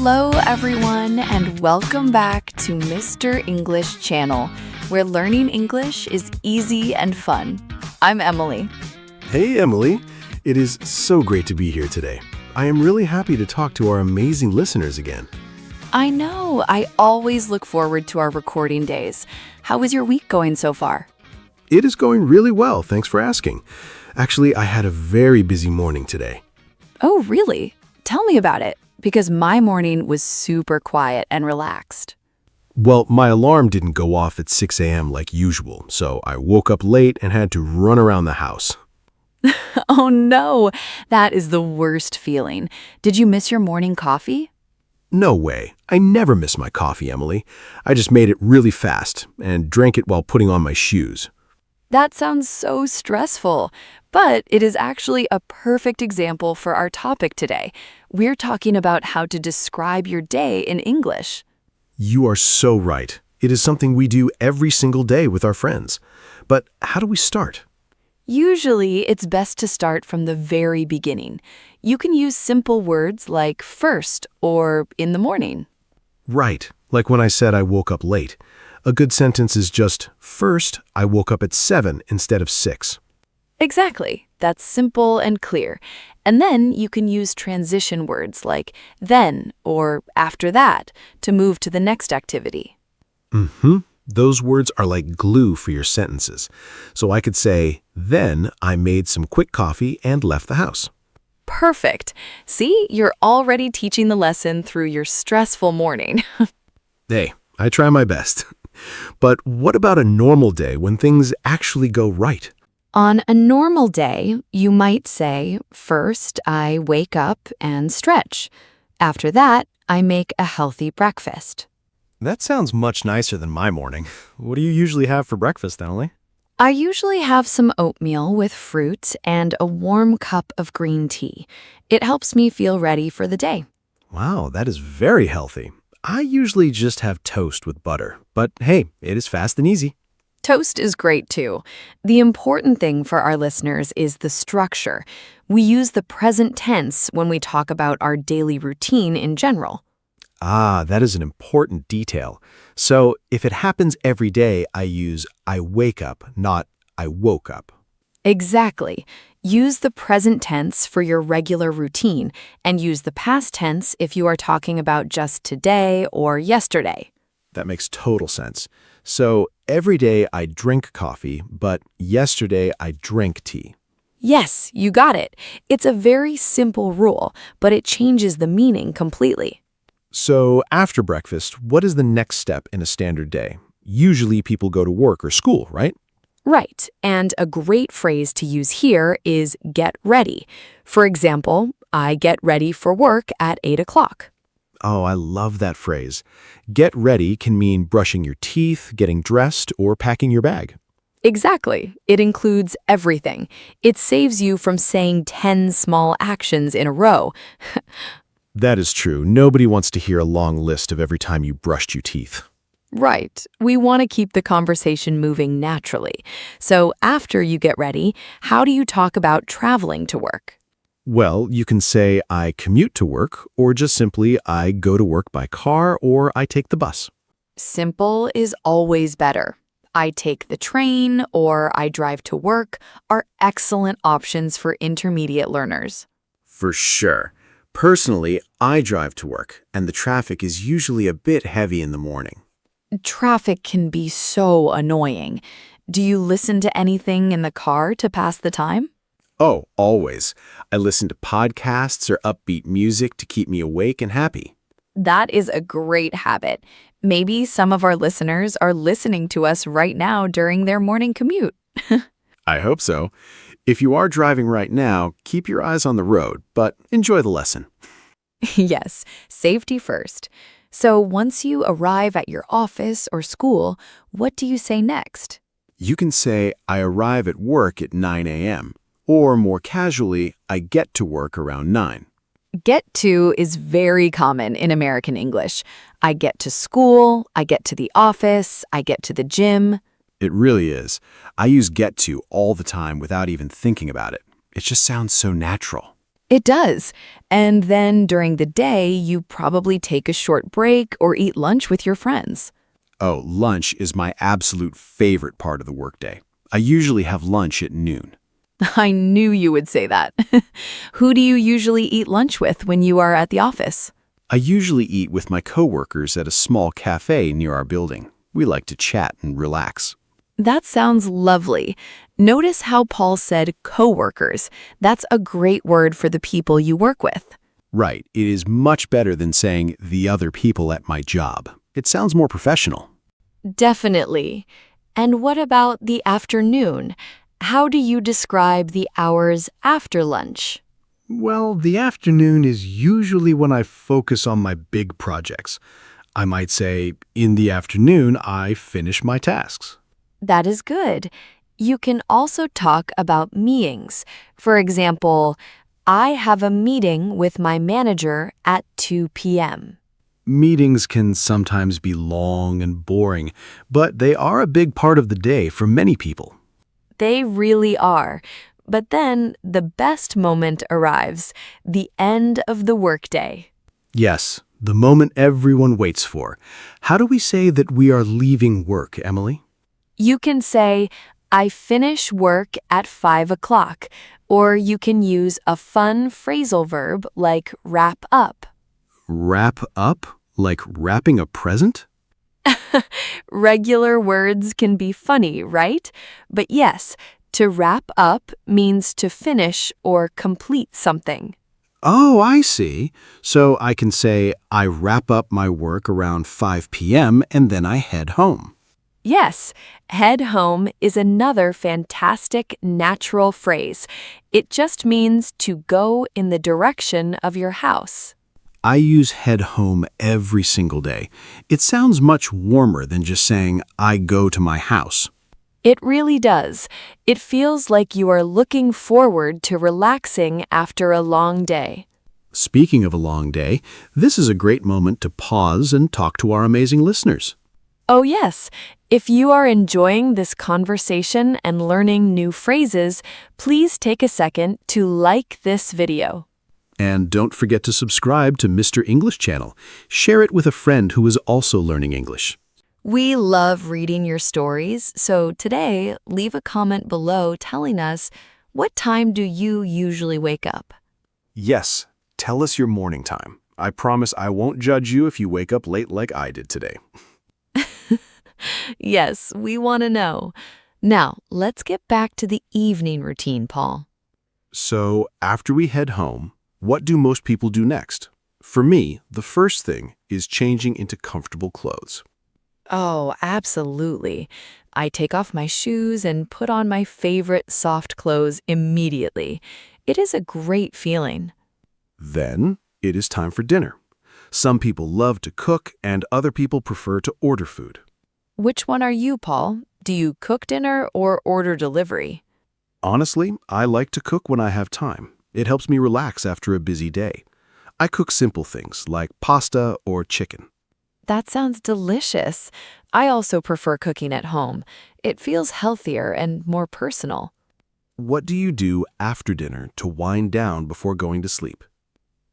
Hello, everyone, and welcome back to Mr. English Channel, where learning English is easy and fun. I'm Emily. Hey, Emily. It is so great to be here today. I am really happy to talk to our amazing listeners again. I know, I always look forward to our recording days. How is your week going so far? It is going really well, thanks for asking. Actually, I had a very busy morning today. Oh, really? Tell me about it, because my morning was super quiet and relaxed. Well, my alarm didn't go off at 6 a.m. like usual, so I woke up late and had to run around the house. Oh no, that is the worst feeling. Did you miss your morning coffee? No way. I never miss my coffee, Emily. I just made it really fast and drank it while putting on my shoes. That sounds so stressful, but it is actually a perfect example for our topic today. We're talking about how to describe your day in English. You are so right. It is something we do every single day with our friends. But how do we start? Usually, it's best to start from the very beginning. You can use simple words like first or in the morning. Right, like when I said I woke up late. A good sentence is just, first, I woke up at 7 instead of 6. Exactly. That's simple and clear. And then you can use transition words like then or after that to move to the next activity. Those words are like glue for your sentences. So I could say, then I made some quick coffee and left the house. Perfect. See, you're already teaching the lesson through your stressful morning. Hey, I try my best. But what about a normal day when things actually go right? On a normal day, you might say, first, I wake up and stretch. After that, I make a healthy breakfast. That sounds much nicer than my morning. What do you usually have for breakfast, Emily? I usually have some oatmeal with fruit and a warm cup of green tea. It helps me feel ready for the day. Wow, that is very healthy. I usually just have toast with butter, but hey, it is fast and easy. Toast is great too. The important thing for our listeners is the structure. We use the present tense when we talk about our daily routine in general. Ah, that is an important detail. So if it happens every day, I use I wake up, not I woke up. Exactly. Use the present tense for your regular routine and use the past tense if you are talking about just today or yesterday. That makes total sense. So every day I drink coffee, but yesterday I drank tea. Yes, you got it. It's a very simple rule, but it changes the meaning completely. So after breakfast, what is the next step in a standard day? Usually people go to work or school, right? Right, and a great phrase to use here is get ready. For example, I get ready for work at 8 o'clock. Oh, I love that phrase. Get ready can mean brushing your teeth, getting dressed, or packing your bag. Exactly. It includes everything. It saves you from saying 10 small actions in a row. That is true. Nobody wants to hear a long list of every time you brushed your teeth. Right. We want to keep the conversation moving naturally. So after you get ready, how do you talk about traveling to work? Well, you can say I commute to work, or just simply I go to work by car, or I take the bus. Simple is always better. I take the train or I drive to work are excellent options for intermediate learners. For sure. Personally, I drive to work, and the traffic is usually a bit heavy in the morning. Traffic can be so annoying. Do you listen to anything in the car to pass the time? Oh, always. I listen to podcasts or upbeat music to keep me awake and happy. That is a great habit. Maybe some of our listeners are listening to us right now during their morning commute. I hope so. If you are driving right now, keep your eyes on the road, but enjoy the lesson. Yes, safety first. So once you arrive at your office or school, what do you say next? You can say, I arrive at work at 9 a.m., or more casually, I get to work around 9. Get to is very common in American English. I get to school, I get to the office, I get to the gym. It really is. I use get to all the time without even thinking about it. It just sounds so natural. It does. And then during the day, you probably take a short break or eat lunch with your friends. Oh, lunch is my absolute favorite part of the workday. I usually have lunch at noon. I knew you would say that. Who do you usually eat lunch with when you are at the office? I usually eat with my coworkers at a small cafe near our building. We like to chat and relax. That sounds lovely. Notice how Paul said coworkers. That's a great word for the people you work with. Right, it is much better than saying the other people at my job. It sounds more professional. Definitely. And what about the afternoon? How do you describe the hours after lunch? Well, the afternoon is usually when I focus on my big projects. I might say, in the afternoon, I finish my tasks. That is good. You can also talk about meetings. For example, I have a meeting with my manager at 2 p.m. Meetings can sometimes be long and boring, but they are a big part of the day for many people. They really are. But then the best moment arrives, the end of the workday. Yes, the moment everyone waits for. How do we say that we are leaving work, Emily? You can say, I finish work at 5 o'clock, or you can use a fun phrasal verb like wrap up. Wrap up? Like wrapping a present? Regular words can be funny, right? But yes, to wrap up means to finish or complete something. Oh, I see. So I can say, I wrap up my work around 5 p.m. and then I head home. Yes, head home is another fantastic natural phrase. It just means to go in the direction of your house. I use head home every single day. It sounds much warmer than just saying, I go to my house. It really does. It feels like you are looking forward to relaxing after a long day. Speaking of a long day, this is a great moment to pause and talk to our amazing listeners. Oh yes, if you are enjoying this conversation and learning new phrases, please take a second to like this video. And don't forget to subscribe to Mr. English channel. Share it with a friend who is also learning English. We love reading your stories, so today, leave a comment below telling us, what time do you usually wake up? Yes, tell us your morning time. I promise I won't judge you if you wake up late like I did today. Yes, we want to know. Now, let's get back to the evening routine, Paul. So, after we head home, what do most people do next? For me, the first thing is changing into comfortable clothes. Oh, absolutely. I take off my shoes and put on my favorite soft clothes immediately. It is a great feeling. Then, it is time for dinner. Some people love to cook and other people prefer to order food. Which one are you, Paul? Do you cook dinner or order delivery? Honestly, I like to cook when I have time. It helps me relax after a busy day. I cook simple things like pasta or chicken. That sounds delicious. I also prefer cooking at home. It feels healthier and more personal. What do you do after dinner to wind down before going to sleep?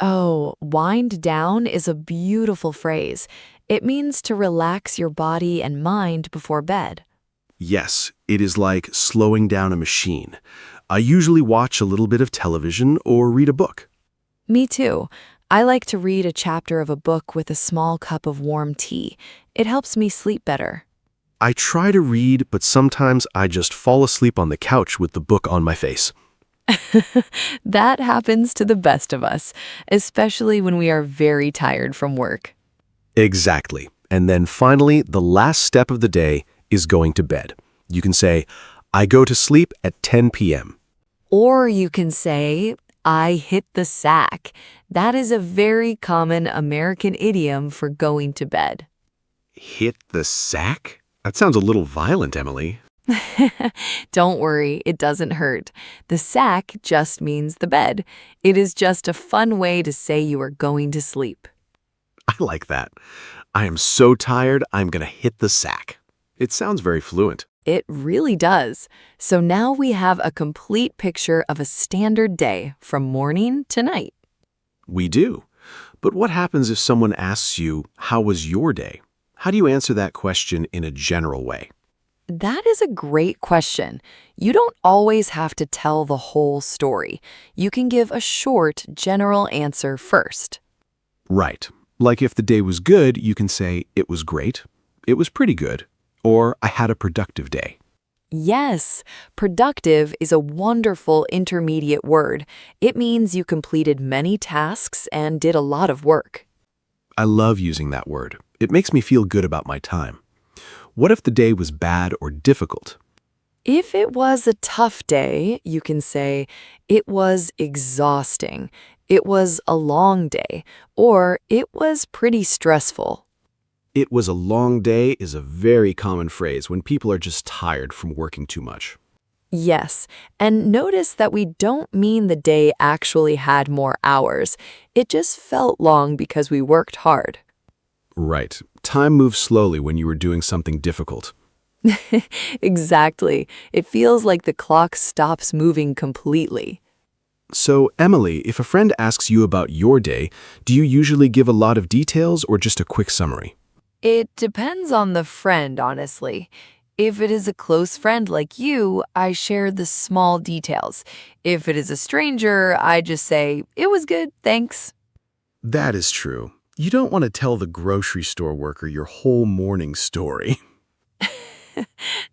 Oh, wind down is a beautiful phrase. It means to relax your body and mind before bed. Yes, it is like slowing down a machine. I usually watch a little bit of television or read a book. Me too. I like to read a chapter of a book with a small cup of warm tea. It helps me sleep better. I try to read, but sometimes I just fall asleep on the couch with the book on my face. That happens to the best of us, especially when we are very tired from work. Exactly. And then finally, the last step of the day is going to bed. You can say, I go to sleep at 10 p.m. Or you can say, I hit the sack. That is a very common American idiom for going to bed. Hit the sack? That sounds a little violent, Emily. Don't worry, it doesn't hurt. The sack just means the bed. It is just a fun way to say you are going to sleep. I like that. I am so tired, I'm going to hit the sack. It sounds very fluent. It really does. So now we have a complete picture of a standard day from morning to night. We do. But what happens if someone asks you, how was your day? How do you answer that question in a general way? That is a great question. You don't always have to tell the whole story. You can give a short, general answer first. Right. Like if the day was good, you can say, it was great, it was pretty good, or I had a productive day. Yes, productive is a wonderful intermediate word. It means you completed many tasks and did a lot of work. I love using that word. It makes me feel good about my time. What if the day was bad or difficult? If it was a tough day, you can say, it was exhausting, it was a long day, or it was pretty stressful. It was a long day is a very common phrase when people are just tired from working too much. Yes, and notice that we don't mean the day actually had more hours. It just felt long because we worked hard. Right. Time moves slowly when you were doing something difficult. Exactly. It feels like the clock stops moving completely. So, Emily, if a friend asks you about your day, do you usually give a lot of details or just a quick summary? It depends on the friend, honestly. If it is a close friend like you, I share the small details. If it is a stranger, I just say, it was good, thanks. That is true. You don't want to tell the grocery store worker your whole morning story.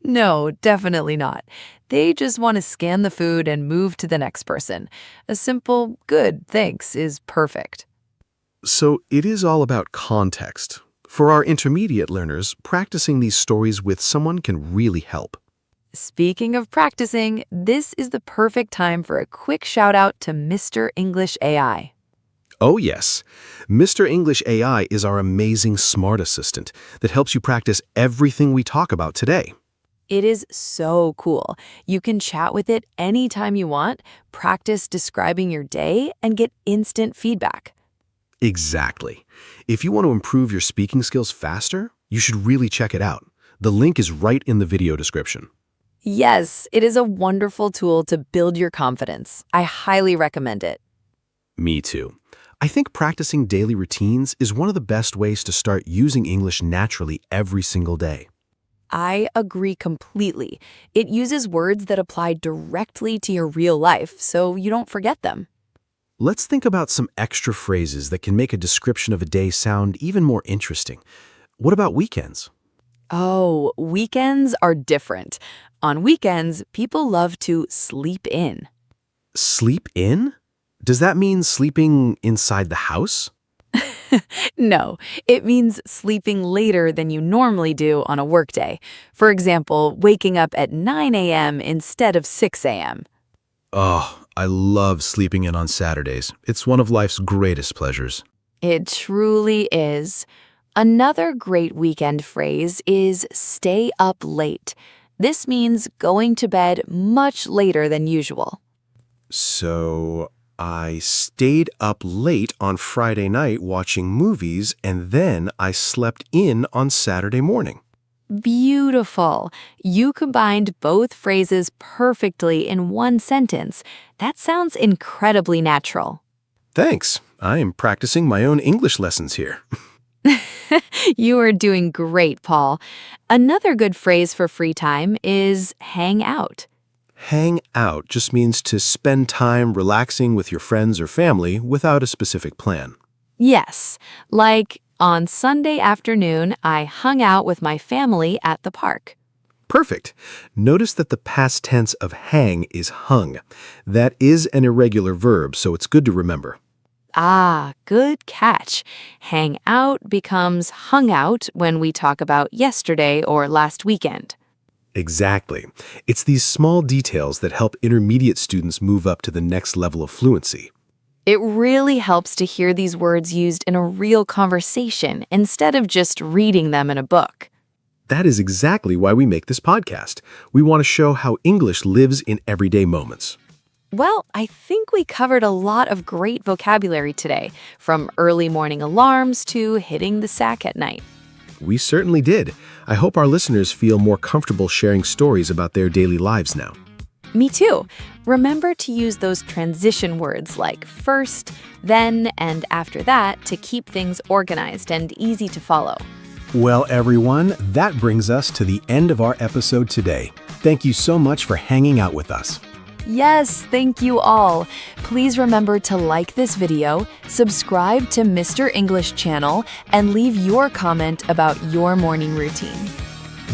No, definitely not. They just want to scan the food and move to the next person. A simple, good, thanks is perfect. So it is all about context. For our intermediate learners, practicing these stories with someone can really help. Speaking of practicing, this is the perfect time for a quick shout out to Mr. English AI. Oh yes, Mr. English AI is our amazing smart assistant that helps you practice everything we talk about today. It is so cool. You can chat with it anytime you want, practice describing your day, and get instant feedback. Exactly. If you want to improve your speaking skills faster, you should really check it out. The link is right in the video description. Yes, it is a wonderful tool to build your confidence. I highly recommend it. Me too. I think practicing daily routines is one of the best ways to start using English naturally every single day. I agree completely. It uses words that apply directly to your real life, so you don't forget them. Let's think about some extra phrases that can make a description of a day sound even more interesting. What about weekends? Oh, weekends are different. On weekends, people love to sleep in. Sleep in? Does that mean sleeping inside the house? No, it means sleeping later than you normally do on a workday. For example, waking up at 9 a.m. instead of 6 a.m. Oh, I love sleeping in on Saturdays. It's one of life's greatest pleasures. It truly is. Another great weekend phrase is stay up late. This means going to bed much later than usual. So, I stayed up late on Friday night watching movies, and then I slept in on Saturday morning. Beautiful. You combined both phrases perfectly in one sentence. That sounds incredibly natural. Thanks. I am practicing my own English lessons here. You are doing great, Paul. Another good phrase for free time is hang out. Hang out just means to spend time relaxing with your friends or family without a specific plan. Yes, like on Sunday afternoon, I hung out with my family at the park. Perfect. Notice that the past tense of hang is hung. That is an irregular verb, so it's good to remember. Ah, good catch. Hang out becomes hung out when we talk about yesterday or last weekend. Exactly. It's these small details that help intermediate students move up to the next level of fluency. It really helps to hear these words used in a real conversation instead of just reading them in a book. That is exactly why we make this podcast. We want to show how English lives in everyday moments. Well, I think we covered a lot of great vocabulary today, from early morning alarms to hitting the sack at night. We certainly did. I hope our listeners feel more comfortable sharing stories about their daily lives now. Me too. Remember to use those transition words like first, then, and after that to keep things organized and easy to follow. Well, everyone, that brings us to the end of our episode today. Thank you so much for hanging out with us. Yes, thank you all. Please remember to like this video, subscribe to Mr. English channel, and leave your comment about your morning routine.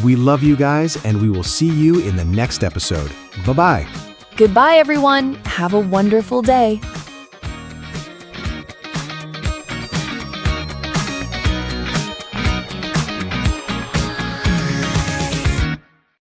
We love you guys, and we will see you in the next episode. Bye-bye. Goodbye, everyone. Have a wonderful day.